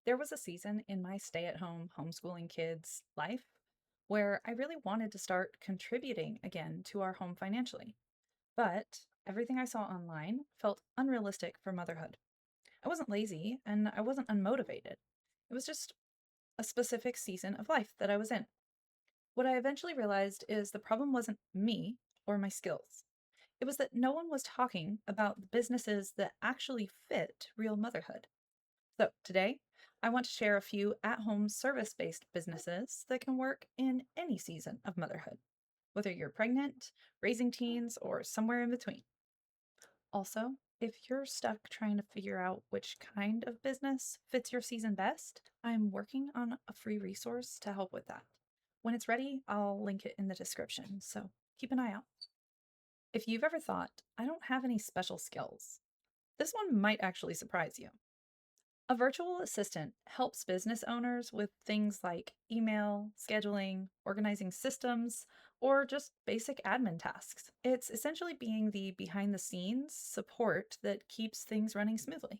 There was a season in my stay at home homeschooling kids' life where I really wanted to start contributing again to our home financially. But everything I saw online felt unrealistic for motherhood. I wasn't lazy and I wasn't unmotivated. It was just a specific season of life that I was in. What I eventually realized is the problem wasn't me or my skills. It was that no one was talking about the businesses that actually fit real motherhood. So, today, I want to share a few at home service based businesses that can work in any season of motherhood, whether you're pregnant, raising teens, or somewhere in between. Also, if you're stuck trying to figure out which kind of business fits your season best, I'm working on a free resource to help with that. When it's ready, I'll link it in the description, so keep an eye out. If you've ever thought, I don't have any special skills, this one might actually surprise you. A virtual assistant helps business owners with things like email, scheduling, organizing systems, or just basic admin tasks. It's essentially being the behind the scenes support that keeps things running smoothly.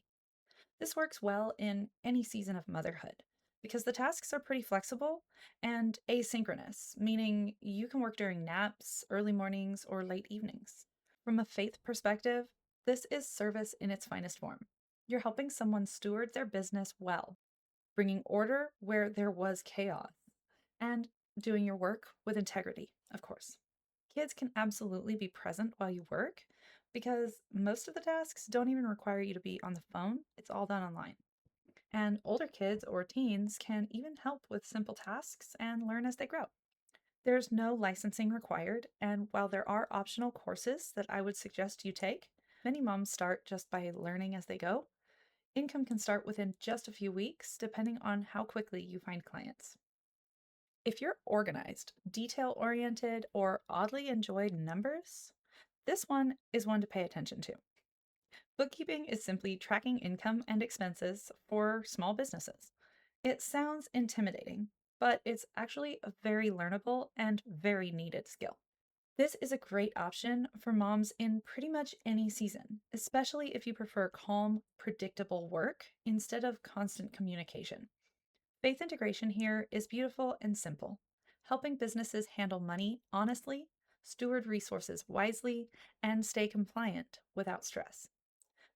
This works well in any season of motherhood because the tasks are pretty flexible and asynchronous, meaning you can work during naps, early mornings, or late evenings. From a faith perspective, this is service in its finest form. You're helping someone steward their business well, bringing order where there was chaos, and doing your work with integrity, of course. Kids can absolutely be present while you work because most of the tasks don't even require you to be on the phone, it's all done online. And older kids or teens can even help with simple tasks and learn as they grow. There's no licensing required, and while there are optional courses that I would suggest you take, many moms start just by learning as they go. Income can start within just a few weeks, depending on how quickly you find clients. If you're organized, detail oriented, or oddly enjoyed numbers, this one is one to pay attention to. Bookkeeping is simply tracking income and expenses for small businesses. It sounds intimidating, but it's actually a very learnable and very needed skill. This is a great option for moms in pretty much any season, especially if you prefer calm, predictable work instead of constant communication. Faith integration here is beautiful and simple, helping businesses handle money honestly, steward resources wisely, and stay compliant without stress.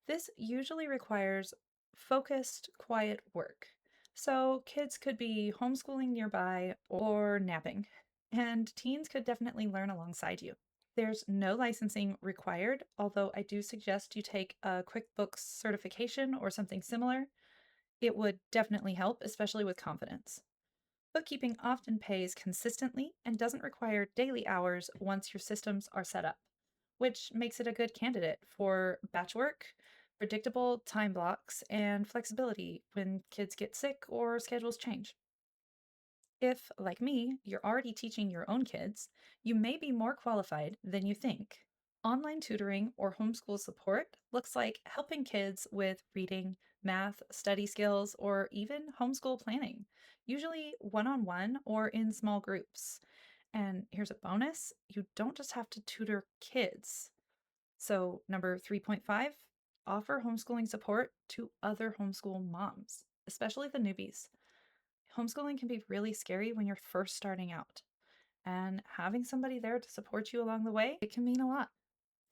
This usually requires focused, quiet work. So kids could be homeschooling nearby or napping, and teens could definitely learn alongside you. There's no licensing required, although I do suggest you take a QuickBooks certification or something similar. It would definitely help, especially with confidence. Bookkeeping often pays consistently and doesn't require daily hours once your systems are set up, which makes it a good candidate for batch work, predictable time blocks, and flexibility when kids get sick or schedules change. If, like me, you're already teaching your own kids, you may be more qualified than you think. Online tutoring or homeschool support looks like helping kids with reading, math, study skills, or even homeschool planning, usually one on one or in small groups. And here's a bonus, you don't just have to tutor kids. So, number 3.5, offer homeschooling support to other homeschool moms, especially the newbies. Homeschooling can be really scary when you're first starting out, and having somebody there to support you along the way, it can mean a lot.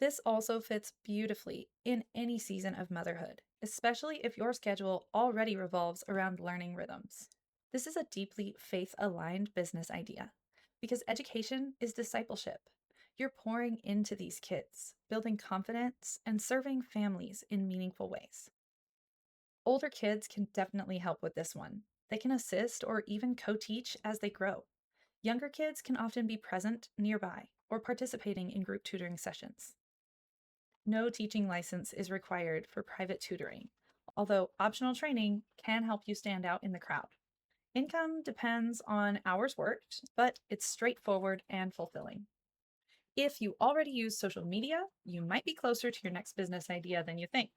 This also fits beautifully in any season of motherhood, especially if your schedule already revolves around learning rhythms. This is a deeply faith aligned business idea because education is discipleship. You're pouring into these kids, building confidence, and serving families in meaningful ways. Older kids can definitely help with this one. They can assist or even co teach as they grow. Younger kids can often be present nearby or participating in group tutoring sessions. No teaching license is required for private tutoring, although optional training can help you stand out in the crowd. Income depends on hours worked, but it's straightforward and fulfilling. If you already use social media, you might be closer to your next business idea than you think.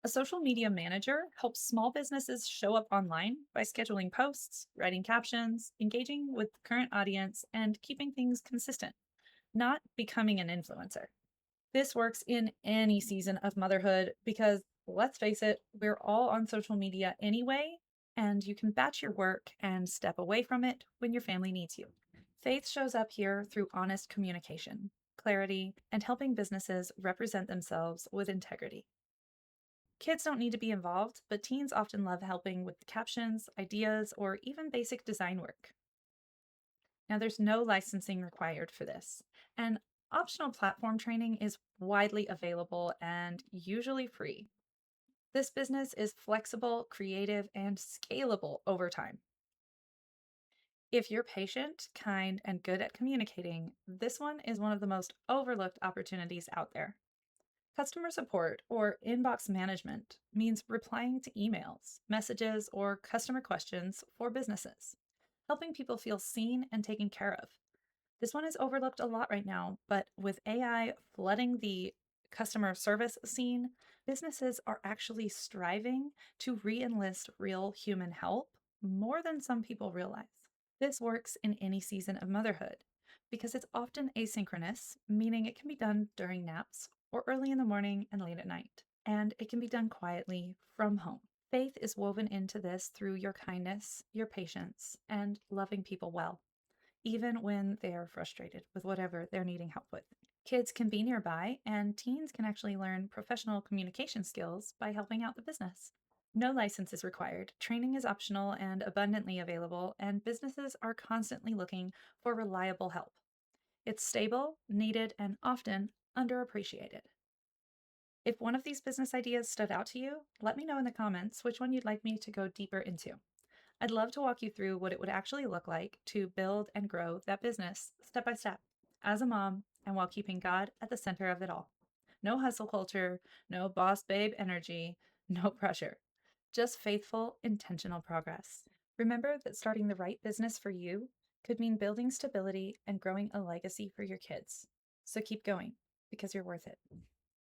A social media manager helps small businesses show up online by scheduling posts, writing captions, engaging with the current audience, and keeping things consistent, not becoming an influencer. This works in any season of motherhood because, let's face it, we're all on social media anyway, and you can batch your work and step away from it when your family needs you. Faith shows up here through honest communication, clarity, and helping businesses represent themselves with integrity. Kids don't need to be involved, but teens often love helping with the captions, ideas, or even basic design work. Now, there's no licensing required for this, and optional platform training is widely available and usually free. This business is flexible, creative, and scalable over time. If you're patient, kind, and good at communicating, this one is one of the most overlooked opportunities out there. Customer support or inbox management means replying to emails, messages, or customer questions for businesses, helping people feel seen and taken care of. This one is overlooked a lot right now, but with AI flooding the customer service scene, businesses are actually striving to re enlist real human help more than some people realize. This works in any season of motherhood because it's often asynchronous, meaning it can be done during naps or early in the morning and late at night, and it can be done quietly from home. Faith is woven into this through your kindness, your patience, and loving people well even when they are frustrated with whatever they're needing help with. Kids can be nearby, and teens can actually learn professional communication skills by helping out the business. No license is required, training is optional and abundantly available, and businesses are constantly looking for reliable help. It's stable, needed, and often underappreciated. If one of these business ideas stood out to you, let me know in the comments which one you'd like me to go deeper into. I'd love to walk you through what it would actually look like to build and grow that business step by step as a mom and while keeping God at the center of it all. No hustle culture, no boss babe energy, no pressure. Just faithful, intentional progress. Remember that starting the right business for you could mean building stability and growing a legacy for your kids. So keep going because you're worth it.